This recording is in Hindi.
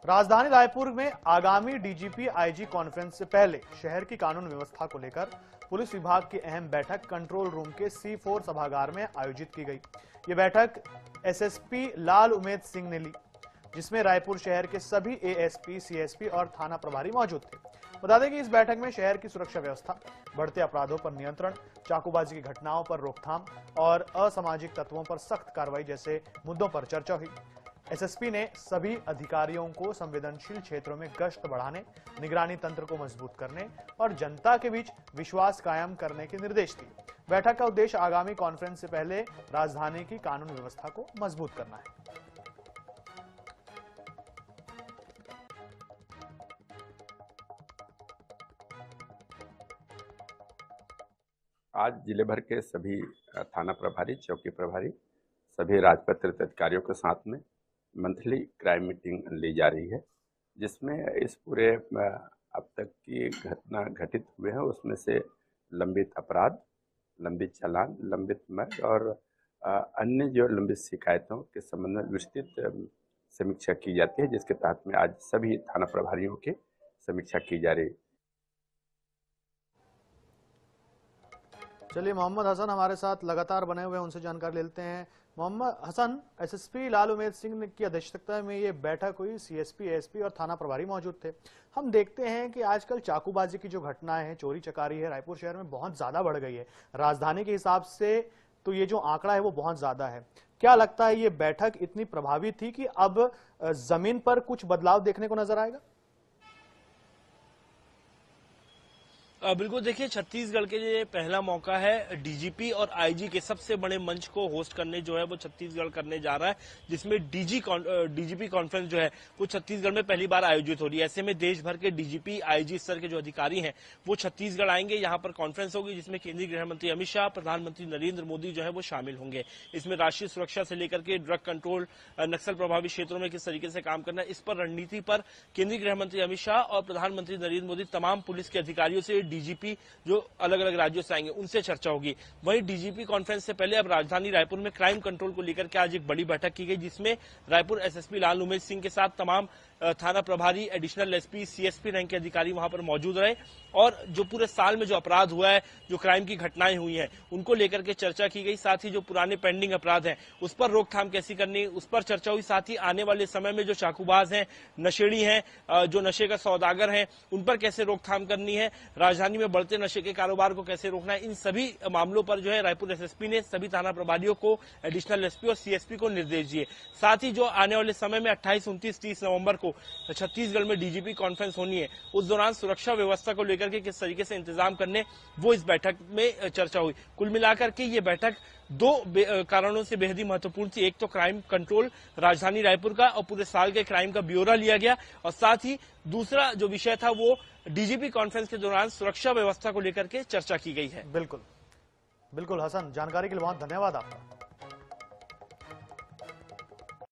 राजधानी रायपुर में आगामी डीजीपी आईजी कॉन्फ्रेंस से पहले शहर की कानून व्यवस्था को लेकर पुलिस विभाग की अहम बैठक कंट्रोल रूम के C4 सभागार में आयोजित की गई। ये बैठक एसएसपी लाल उमेद सिंह ने ली, जिसमें रायपुर शहर के सभी एएसपी, सीएसपी और थाना प्रभारी मौजूद थे। बता दें कि इस बैठक में शहर की सुरक्षा व्यवस्था, बढ़ते अपराधों पर नियंत्रण, चाकूबाजी की घटनाओं पर रोकथाम और असामाजिक तत्वों पर सख्त कार्रवाई जैसे मुद्दों पर चर्चा हुई। एसएसपी ने सभी अधिकारियों को संवेदनशील क्षेत्रों में गश्त बढ़ाने, निगरानी तंत्र को मजबूत करने और जनता के बीच विश्वास कायम करने के निर्देश दिए। बैठक का उद्देश्य आगामी कॉन्फ्रेंस से पहले राजधानी की कानून व्यवस्था को मजबूत करना है। आज जिले भर के सभी थाना प्रभारी, चौकी प्रभारी, सभी राजपत्रित अधिकारियों के साथ में मंथली क्राइम मीटिंग ली जा रही है, जिसमें इस पूरे अब तक की घटना घटित हुए हैं उसमें से लंबित अपराध, लंबित चालान, लंबित मर्डर और अन्य जो लंबित शिकायतों के संबंध में विस्तृत समीक्षा की जाती है, जिसके तहत में आज सभी थाना प्रभारियों की समीक्षा की जा रही है। चलिए, मोहम्मद हसन हमारे साथ लगातार बने हुए हैं, उनसे जानकारी लेते हैं। मोहम्मद हसन, एसएसपी लाल उमेद सिंह की अध्यक्षता में ये बैठक हुई, सीएसपी, एसपी और थाना प्रभारी मौजूद थे। हम देखते हैं कि आजकल चाकूबाजी की जो घटनाएं हैं, चोरी चकारी है, रायपुर शहर में बहुत ज्यादा बढ़ गई है। राजधानी के हिसाब से तो ये जो आंकड़ा है वो बहुत ज्यादा है। क्या लगता है, ये बैठक इतनी प्रभावी थी कि अब जमीन पर कुछ बदलाव देखने को नजर आएगा? बिल्कुल, देखिए, छत्तीसगढ़ के लिए पहला मौका है डीजीपी और आईजी के सबसे बड़े मंच को होस्ट करने जो है वो छत्तीसगढ़ करने जा रहा है, जिसमें डीजीपी कॉन्फ्रेंस जो है वो छत्तीसगढ़ में पहली बार आयोजित हो रही है। ऐसे में देश भर के डीजीपी, आईजी स्तर के जो अधिकारी हैं वो छत्तीसगढ़ आएंगे। यहाँ पर कॉन्फ्रेंस होगी जिसमें केंद्रीय गृह मंत्री अमित शाह, प्रधानमंत्री नरेंद्र मोदी जो है वो शामिल होंगे। इसमें राष्ट्रीय सुरक्षा से लेकर के ड्रग कंट्रोल, नक्सल प्रभावित क्षेत्रों में किस तरीके से काम करना है, इस पर रणनीति पर केंद्रीय गृह मंत्री अमित शाह और प्रधानमंत्री नरेंद्र मोदी तमाम पुलिस के अधिकारियों से, डीजीपी जो अलग अलग राज्यों से आएंगे उनसे चर्चा होगी। वहीं डीजीपी कॉन्फ्रेंस से पहले अब राजधानी रायपुर में क्राइम कंट्रोल को लेकर के आज एक बड़ी बैठक की गई, जिसमें रायपुर एसएसपी लाल उमेद सिंह के साथ तमाम थाना प्रभारी, एडिशनल एसपी, सीएसपी रैंक के अधिकारी वहां पर मौजूद रहे और जो पूरे साल में जो अपराध हुआ है, जो क्राइम की घटनाएं हुई हैं, उनको लेकर के चर्चा की गई। साथ ही जो पुराने पेंडिंग अपराध हैं उस पर रोकथाम कैसी करनी, उस पर चर्चा हुई। साथ ही आने वाले समय में जो चाकूबाज हैं, नशेड़ी हैं, जो नशे का सौदागर हैं, उन पर कैसे रोकथाम करनी है, राजधानी में बढ़ते नशे के कारोबार को कैसे रोकना है, इन सभी मामलों पर जो है रायपुर एसएसपी ने सभी थाना प्रभारियों को, एडिशनल एसपी और सीएसपी को निर्देश दिए। साथ ही जो आने वाले समय में 28, 29, 30 नवंबर को छत्तीसगढ़ में डीजीपी कॉन्फ्रेंस होनी है, उस दौरान सुरक्षा व्यवस्था को लेकर के किस तरीके से इंतजाम करने, वो इस बैठक में चर्चा हुई। कुल मिलाकर के ये बैठक दो कारणों से बेहद ही महत्वपूर्ण थी। एक तो क्राइम कंट्रोल राजधानी रायपुर का और पूरे साल के क्राइम का ब्यौरा लिया गया, और साथ ही दूसरा जो विषय था वो डीजीपी कॉन्फ्रेंस के दौरान सुरक्षा व्यवस्था को लेकर के चर्चा की गई है। बिल्कुल बिल्कुल हसन, जानकारी के लिए बहुत धन्यवाद आपका।